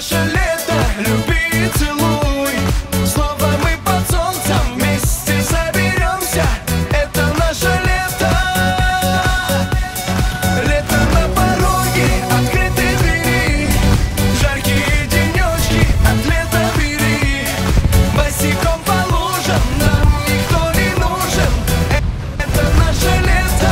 наше лето, люби и целуй. Снова мы под солнцем вместе соберемся. Это наше лето. Лето на пороге, открытые двери. Жаркие денечки от лета бери. Босиком по лужам нам никто не нужен. Это наше лето.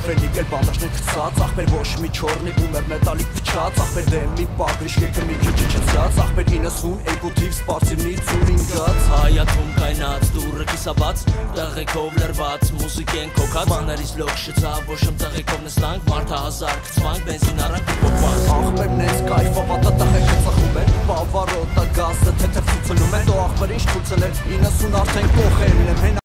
Ֆրենիկ էլ բանդաժներ գցած, ախպեր ոչ մի չորնի բումեր մետալիկ փչած, ախպեր դեմ մի պագրիշ կեկը մի քիչ չծած, ախպեր 90 էգուտիվ սպարսիվնի ծունին գած, հայաթում կայնած դուրը կիսաբաց, տղեկով լրված, մուզիկեն կոքած, մաներից լոք շծավ, ոչ եմ տղեկով նստանք, մարդա հազար կծվանք, բենզին արանք ու կոքվանք, ախպերն ես կայֆով ատա տղեկը ծխում են, բավարոտա գազը թեթև ցուցնում են, դո ախպեր ինչ ցուցել էր 90 արդեն կողել եմ